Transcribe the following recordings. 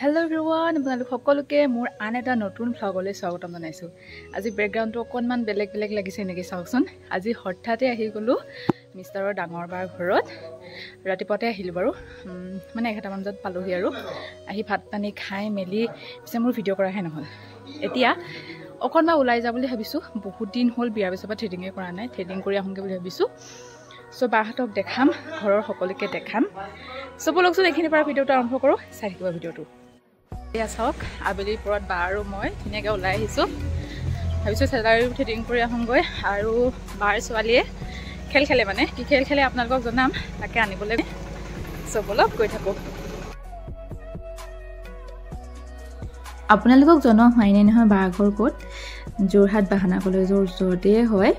Hello everyone, আপোনালোক সকলোকে মোৰ আন এটা নতুন ভ্লগলৈ স্বাগতম জনাইছো। আজি ব্যাকগ্ৰাউণ্ডটো অকনমান বেলেগ লাগিছে নেকি চাওকচোন। আজি হঠাতে আহি গলো মিষ্টাৰৰ ডাঙৰ বাৰ ঘৰত। ৰাতিপুৱাতে আহিলো বাৰু। মানে 11টা মান বজাত পালোহি আৰু আহি ভাত পানী খাই মেলি পিছে মোৰ ভিডিঅ' কৰাহে নহল। এতিয়া অকনমান ওলাই যা বুলি ভাবিছো। বহুত দিন হ'ল বিয়াৰ পিছৰ পৰা থ্ৰেডিং কৰা নাই। থ্ৰেডিং কৰি আহোঁগে বুলি ভাবিছো। সো বাহঁতক দেখাম, ঘৰৰ সকলোকে দেখাম। সো বলকচোন এইখিনিৰ পৰা ভিডিঅ'টো আৰম্ভ কৰো। চাই থাকিব ভিডিঅ'টো। এয়া চাওক আবেলিৰ পৰত বা আৰু মই ধুনীয়াকৈ ওলাই আহিছোঁ। ভাবিছোঁ চেলাৰী থ্ৰেডিং কৰি আহোঁগৈ আৰু বাৰ ছোৱালীয়ে খেল খেলে, মানে কি খেল খেলে আপোনালোকক জনাম, তাকে আনিবলৈ চবলক গৈ থাকোঁ। আপোনালোকক জনোৱা হোৱাই নাই নহয় বাৰ ঘৰ ক'ত। যোৰহাট বাহানা কলেজৰ ওচৰতে হয়,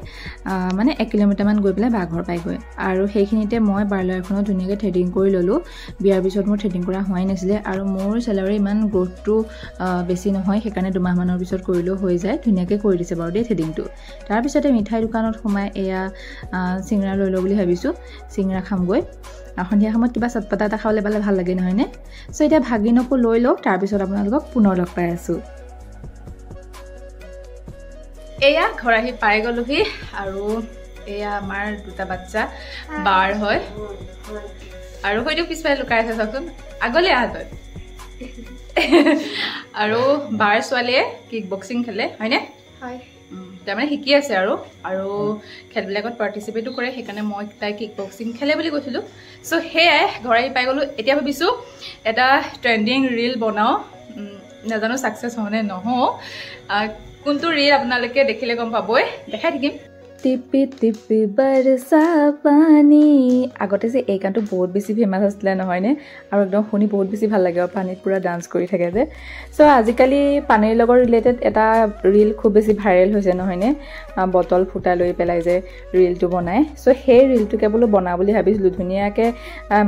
মানে 1 কিলোমিটাৰমান গৈ পেলাই বাঘৰ পাইগৈ। আৰু সেইখিনিতে মই পাৰ্লাৰখনত ধুনীয়াকৈ থ্ৰেডিং কৰি ল'লোঁ। বিয়াৰ পিছত মোৰ থ্ৰেডিং কৰা হোৱাই নাছিলে আৰু মোৰ চেলাৰী ইমান গ্ৰ'থটো বেছি নহয়, সেইকাৰণে 2 মাহমানৰ পিছত কৰিলেও হৈ যায়। ধুনীয়াকৈ কৰি দিছে বাৰু দেই থ্ৰেডিংটো। তাৰপিছতে মিঠাই দোকানত সোমাই এয়া চিংৰা লৈ লওঁ বুলি ভাবিছোঁ। চিংৰা খামগৈ। সন্ধিয়া সময়ত কিবা চটপটা এটা খাবলৈ পালে ভাল লাগে নহয়নে। চ' এতিয়া ভাগিনকো লৈ লওঁ, তাৰপিছত আপোনালোকক পুনৰ লগ পাই আছোঁ। এয়া ঘৰ আহি পাই গলোহি আৰু এয়া আমাৰ 2টা বাচ্চা বাৰ হয় আৰু হয়তো পিছফালে লুকাই আছে চাওকচোন। আগলৈ আহ তই। আৰু বাৰ ছোৱালীয়ে কিক বক্সিং খেলে হয়নে? হয়। তাৰমানে শিকি আছে আৰু খেলবিলাকত পাৰ্টিচিপেটো কৰে, সেইকাৰণে মই তাই কিক বক্সিং খেলে বুলি কৈছিলোঁ। চ' সেয়াই ঘৰ আহি পাই গ'লোঁ। এতিয়া ভাবিছোঁ এটা ট্ৰেণ্ডিং ৰীল বনাওঁ, নাজানো ছাকচেছ হওঁনে নহওঁ। কোনটো ৰীল আপোনালোকে দেখিলে গম পাবই, দেখাই থাকিম। টিপি টিপি বৰসা পানী। আগতে যে এই গানটো বহুত বেছি ফেমাছ হৈছিলে নহয়নে, আৰু একদম শুনি বহুত বেছি ভাল লাগে আৰু পানীত পুৰা ডান্স কৰি থাকে যে। চ' আজিকালি পানীৰ লগত ৰিলেটেড এটা ৰীল খুব বেছি ভাইৰেল হৈছে নহয়নে, বটল ফুটা লৈ পেলাই যে ৰীলটো বনায়। চ' সেই ৰীলটোকে বোলো বনাওঁ বুলি ভাবিছিলোঁ। ধুনীয়াকৈ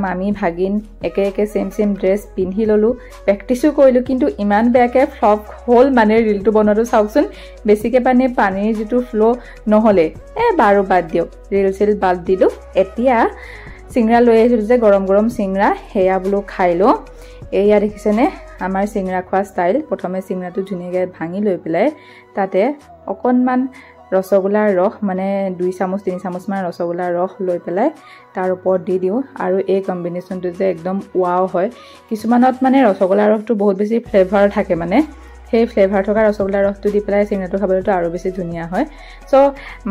মামী ভাগিন একে চেম ড্ৰেছ পিন্ধি ল'লোঁ, প্ৰেক্টিছো কৰিলোঁ, কিন্তু ইমান বেয়াকৈ ফ্লপ হ'ল মানে ৰীলটো বনোৱাটো চাওকচোন। বেছিকৈ পানীৰ যিটো ফ্ল' নহ'লে বাৰু বাদ দিয়ক, ৰীল চিল বাদ দিলোঁ। এতিয়া চিংৰা লৈ আহিছিলোঁ যে গৰম চিংৰা, সেয়া বোলো খাই লওঁ। এয়া দেখিছেনে আমাৰ চিংৰা খোৱা ষ্টাইল। প্ৰথমে চিংৰাটো ধুনীয়াকৈ ভাঙি লৈ পেলাই তাতে অকণমান ৰসগোল্লাৰ ৰস, মানে 2 চামুচ 3 চামুচমান ৰসগোল্লাৰ ৰস লৈ পেলাই তাৰ ওপৰত দি দিওঁ। আৰু এই কম্বিনেশ্যনটো যে একদম ৱাও হয়। কিছুমানত মানে ৰসগোল্লাৰ ৰসটো বহুত বেছি ফ্লেভাৰ থাকে, মানে সেই ফ্লেভাৰ থকা ৰসগোল্লাৰ ৰসটো দি পেলাই চিংৰাটো খাবলৈতো আৰু বেছি ধুনীয়া হয়। চ'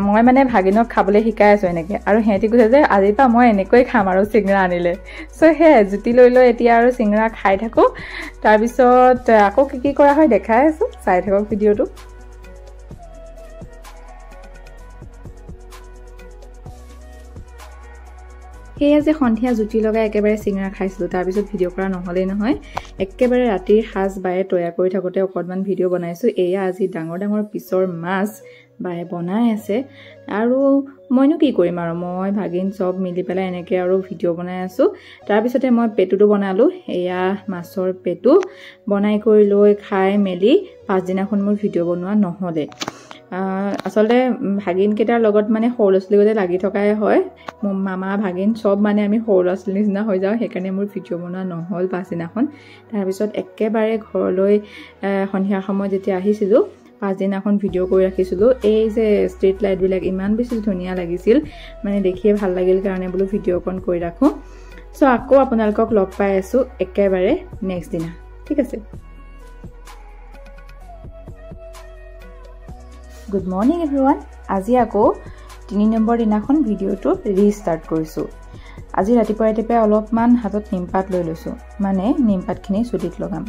মই মানে ভাগিনক খাবলৈ শিকাই আছোঁ এনেকৈ, আৰু সিহঁতি কৈছে যে আজিৰ পৰা মই এনেকৈ খাম আৰু চিংৰা আনিলে। চ' সেয়াই জুতি লৈ এতিয়া আৰু চিংৰা খাই থাকোঁ। তাৰপিছত আকৌ কি কৰা হয় দেখাই আছোঁ, চাই থাকক ভিডিঅ'টো। সেয়া যে সন্ধিয়া জুতি লগাই একেবাৰে চিংৰা খাইছিলোঁ, তাৰপিছত ভিডিঅ' কৰা নহ'লেই নহয়। একেবাৰে ৰাতিৰ সাজ বায়ে তৈয়াৰ কৰি থাকোঁতে অকণমান ভিডিঅ' বনাইছোঁ। এয়া আজি ডাঙৰ পিছৰ মাছ বায়ে বনাই আছে, আৰু মইনো কি কৰিম আৰু মই ভাগিন চব মিলি পেলাই এনেকৈ আৰু ভিডিঅ' বনাই আছোঁ। তাৰপিছতে মই পেটুটো বনালোঁ। এয়া মাছৰ পেটু বনাই কৰি লৈ খাই মেলি পাছদিনাখন মোৰ ভিডিঅ' বনোৱা নহ'লে। আচলতে ভাগিনকেইটাৰ লগত মানে সৰু ল'ৰা ছোৱালীগতে লাগি থকাই হয়। মোৰ মামা ভাগিন চব মানে আমি সৰু ল'ৰা ছোৱালীৰ নিচিনা হৈ যাওঁ, সেইকাৰণে মোৰ ভিডিঅ' বনোৱা নহ'ল পাছদিনাখন। তাৰপিছত একেবাৰে ঘৰলৈ সন্ধিয়া সময়ত যেতিয়া আহিছিলোঁ, পাছদিনাখন ভিডিঅ' কৰি ৰাখিছিলোঁ। এই যে ষ্ট্ৰীট লাইটবিলাক ইমান বেছি ধুনীয়া লাগিছিল, মানে দেখিয়ে ভাল লাগিল কাৰণে বোলো ভিডিঅ' অকণ কৰি ৰাখোঁ। চ' আকৌ আপোনালোকক লগ পাই আছোঁ একেবাৰে নেক্সট দিনা, ঠিক আছে। Good morning everyone. আজি আকৌ 3 নম্বৰ দিনাখন ভিডিঅ'টো ৰিষ্টাৰ্ট কৰিছোঁ। আজি ৰাতিপুৱাই অলপমান হাতত নিমপাত লৈ লৈছোঁ, মানে নিমপাতখিনি চুলিত লগাম।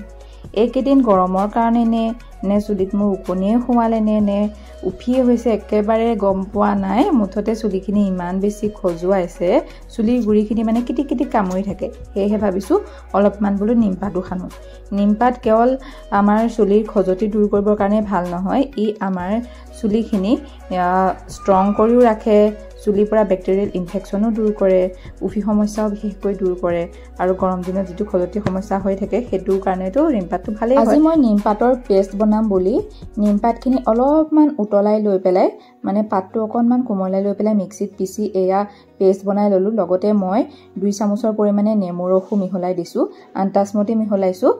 এইকেইদিন গৰমৰ কাৰণে নে চুলিত মোৰ ওকণিয়ে সোমালে নে উফিয়ে হৈছে একেবাৰে গম পোৱা নাই। মুঠতে চুলিখিনি ইমান বেছি খজুৱাইছে, চুলিৰ গুৰিখিনি মানে কিটিক কামুৰি থাকে। সেয়েহে ভাবিছোঁ অলপমান বোলো নিমপাতো সানো। নিমপাত কেৱল আমাৰ চুলিৰ খজুৱতি দূৰ কৰিবৰ কাৰণে ভাল নহয়, ই আমাৰ চুলিখিনি ষ্ট্ৰং কৰিও ৰাখে, চুলিৰ পৰা বেক্টেৰিয়েল ইনফেকশ্যনো দূৰ কৰে, উফি সমস্যাও বিশেষকৈ দূৰ কৰে, আৰু গৰম দিনত যিটো খজুৱতি সমস্যা হৈ থাকে সেইটোৰ কাৰণেতো নিমপাতটো ভালেই হয়। আজি মই নিমপাতৰ পেষ্ট বনাম বুলি নিমপাতখিনি অলপমান উতলাই লৈ পেলাই, মানে পাতটো অকণমান কোমলাই লৈ পেলাই মিক্সিত পিচি এয়া পেষ্ট বনাই ল'লোঁ। লগতে মই 2 চামুচৰ পৰিমাণে নেমু ৰসো মিহলাই দিছোঁ, আন্তাজমতে মিহলাইছোঁ।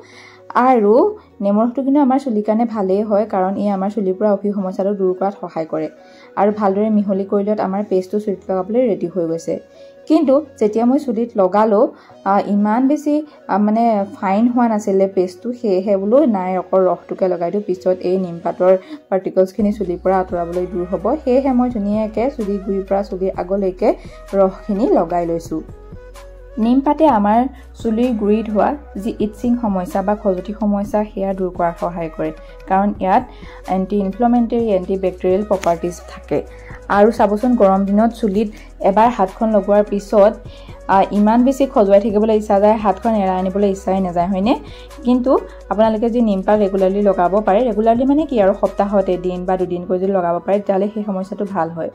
আৰু নেমুৰ ৰসটো কিন্তু আমাৰ চুলিৰ কাৰণে ভালেই হয় কাৰণ ই আমাৰ চুলিৰ পৰা অফি সমস্যাটো দূৰ কৰাত সহায় কৰে আৰু ভালদৰে মিহলি কৰিলত আমাৰ পেষ্টটো চুলিত লগাবলৈ ৰেডি হৈ গৈছে কিন্তু যেতিয়া মই চুলিত লগালো ইমান বেছি মানে ফাইন হোৱা নাছিলে পেষ্টটো সেয়েহে বোলো নাই অকল ৰসটোকে লগাই দিওঁ পিছত এই নিমপাতৰ পাৰ্টিকলছখিনি চুলিৰ পৰা আঁতৰাবলৈ দূৰ হ'ব সেয়েহে মই ধুনীয়াকৈ চুলিৰ গুৰিৰ পৰা চুলিৰ আগলৈকে ৰসখিনি লগাই লৈছোঁ নিমপাতে আমাৰ চুলিৰ গুৰিত হোৱা যি ইটচিং সমস্যা বা খজুতি সমস্যা সেয়া দূৰ কৰাত সহায় কৰে কাৰণ ইয়াত anti inflammatory anti bacterial properties থাকে আৰু চাবচোন গৰম দিনত চুলিত এবাৰ হাতখন লগোৱাৰ পিছত ইমান বেছি খজুৱাই থাকিবলৈ ইচ্ছা যায় হাতখন এৰাই আনিবলৈ ইচ্ছাই নাযায় হয়নে কিন্তু আপোনালোকে যি নিমপাত ৰেগুলাৰলি লগাব পাৰে ৰেগুলাৰলি মানে কি আৰু সপ্তাহত এদিন বা দুদিনকৈ যদি লগাব পাৰে তেতিয়াহ'লে সেই সমস্যাটো ভাল হয়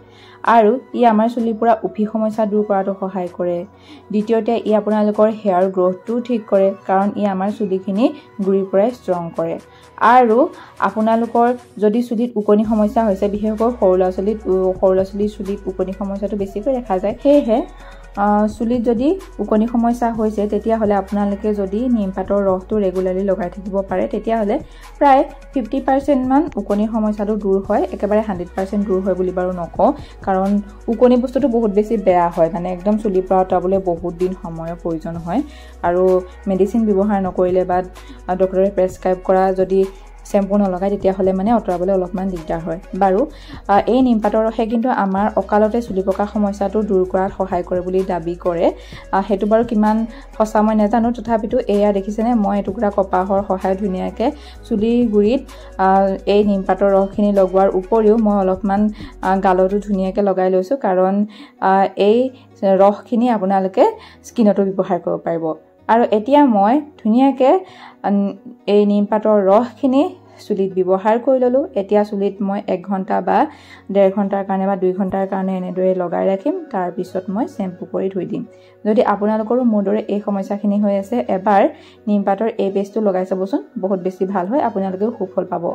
আৰু ই আমাৰ চুলিৰ পৰা উফি সমস্যা দূৰ কৰাটো সহায় কৰে দ্বিতীয়তে ই আপোনালোকৰ হেয়াৰ গ্ৰথটো ঠিক কৰে কাৰণ ই আমাৰ চুলিখিনি গুৰিৰ পৰাই ষ্ট্ৰং কৰে আৰু আপোনালোকৰ যদি চুলিত উকনি সমস্যা হৈছে বিশেষকৈ সৰু ল'ৰা ছোৱালীৰ চুলিত উকনি সমস্যাটো বেছিকৈ দেখা যায় সেয়েহে চুলিত যদি উকনি সমস্যা হৈছে তেতিয়াহ'লে আপোনালোকে যদি নিমপাতৰ ৰসটো ৰেগুলাৰলি লগাই থাকিব পাৰে তেতিয়াহ'লে প্ৰায় 50% মান উকনি সমস্যাটো দূৰ হয় একেবাৰে 100% দূৰ হয় বুলি বাৰু নকওঁ কাৰণ উকনি বস্তুটো বহুত বেছি বেয়া হয় মানে একদম চুলিৰ পৰা আঁতৰাবলৈ বহুত দিন সময়ৰ প্ৰয়োজন হয় আৰু মেডিচিন ব্যৱহাৰ নকৰিলে বা ডক্টৰে প্ৰেছক্ৰাইব কৰা যদি শ্যাম্পু নলগাই তেতিয়াহ'লে মানে আঁতৰাবলৈ অলপমান দিগদাৰ হয় বাৰু এই নিমপাতৰ ৰসে কিন্তু আমাৰ অকালতে চুলি পকা সমস্যাটো দূৰ কৰাত সহায় কৰে বুলি দাবী কৰে সেইটো বাৰু কিমান সঁচা মই নাজানো তথাপিতো এয়া দেখিছেনে মই এটুকুৰা কপাহৰ সহায়ত ধুনীয়াকৈ চুলিৰ গুৰিত এই নিমপাতৰ ৰসখিনি লগোৱাৰ উপৰিও মই অলপমান গালতো ধুনীয়াকৈ লগাই লৈছোঁ কাৰণ এই ৰসখিনি আপোনালোকে স্কিনতো ব্যৱহাৰ কৰিব পাৰিব আৰু এতিয়া মই ধুনীয়াকৈ এই নিমপাতৰ ৰসখিনি চুলিত ব্যৱহাৰ কৰি ল'লোঁ এতিয়া চুলিত মই 1 ঘণ্টা বা 1.5 ঘণ্টাৰ কাৰণে বা 2 ঘণ্টাৰ কাৰণে এনেদৰে লগাই ৰাখিম তাৰপিছত মই শ্যাম্পু কৰি ধুই দিম যদি আপোনালোকৰো মোৰ দৰে এই সমস্যাখিনি হৈ আছে এবাৰ নিমপাতৰ এই পেষ্টটো লগাই চাবচোন বহুত বেছি ভাল হয় আপোনালোকেও সুফল পাব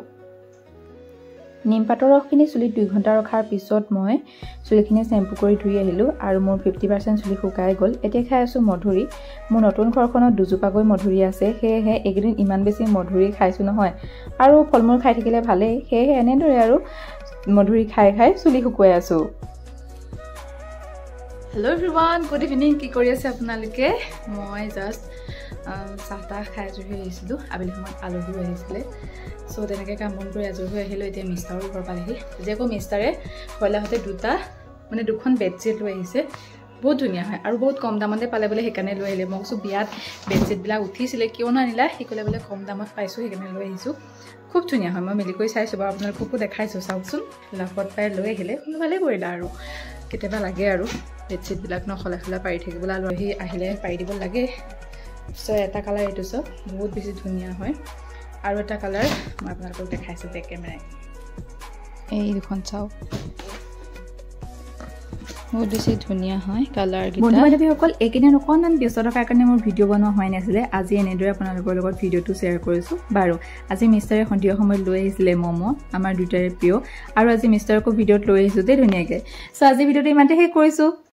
নিমপাতৰ ৰসখিনি চুলিত 2 ঘণ্টা ৰখাৰ পিছত মই চুলিখিনি শ্যাম্পু কৰি ধুই আহিলোঁ আৰু মোৰ 50% চুলি শুকাই গ'ল এতিয়া খাই আছোঁ মধুৰি মোৰ নতুন ঘৰখনত দুজোপাকৈ মধুৰি আছে সেয়েহে এইকেইদিন ইমান বেছি মধুৰি খাইছোঁ নহয় আৰু ফল মূল খাই থাকিলে ভালেই সেয়েহে এনেদৰে আৰু মধুৰি খাই খাই চুলি শুকুৱাই আছোঁ হেল্ল' এভৰিৱান গুড ইভিনিং কি কৰি আছে আপোনালোকে মই জাষ্ট চাহ খাই আজৰি হৈ আহিছিলোঁ আবেলি সময়ত আলহীও আহিছিলে চ' তেনেকৈ কাম বন কৰি আজৰি হৈ আহিলোঁ এতিয়া মিষ্টাৰৰ ঘৰ পালেহি যে আকৌ মিষ্টাৰে কয়লাহঁতে দুখন বেডশ্বীট লৈ আহিছে বহুত ধুনীয়া হয় আৰু বহুত কম দামতে পালে বোলে সেইকাৰণে লৈ আহিলে মই কৈছোঁ বিয়াত বেডশ্বীটবিলাক উঠিছিলে কিয় নানিলা সি ক'লে বোলে কম দামত পাইছোঁ সেইকাৰণে লৈ আহিছোঁ খুব ধুনীয়া হয় মই মিলি কৰি চাইছোঁ বাৰু আপোনালোককো দেখাইছোঁ চাওকচোন লাভত পাই লৈ আহিলে ভালেই কৰিলা আৰু কেতিয়াবা লাগে আৰু বেডশ্বীটবিলাক সলাই পাৰি থাকিবলৈ আলহী আহিলে পাৰি দিব লাগে চ' এটা কালাৰ এইটো চব বহুত বেছি ধুনীয়া হয় আৰু এটা কালাৰ মই আপোনালোকক দেখাইছোঁ বেক কেমেৰাই এই দুখন চাওক বহুত বেছি ধুনীয়া হয় কালাৰকেইটা বন্ধু বান্ধৱীসকল এইকেইদিন অকণমান ব্যস্ত থকাৰ কাৰণে মোৰ ভিডিঅ' বনোৱা হোৱাই নাছিলে আজি এনেদৰে আপোনালোকৰ লগত ভিডিঅ'টো শ্বেয়াৰ কৰিছোঁ বাৰু আজি মিষ্টাৰে সন্ধিয়া সময়ত লৈ আহিছিলে ম'ম' আমাৰ দুটাৰে প্ৰিয় আৰু আজি মিষ্টাৰকো ভিডিঅ'ত লৈ আহিছোঁ দেই ধুনীয়াকৈ চ' আজি ভিডিঅ'টো ইমানতে শেষ কৰিছোঁ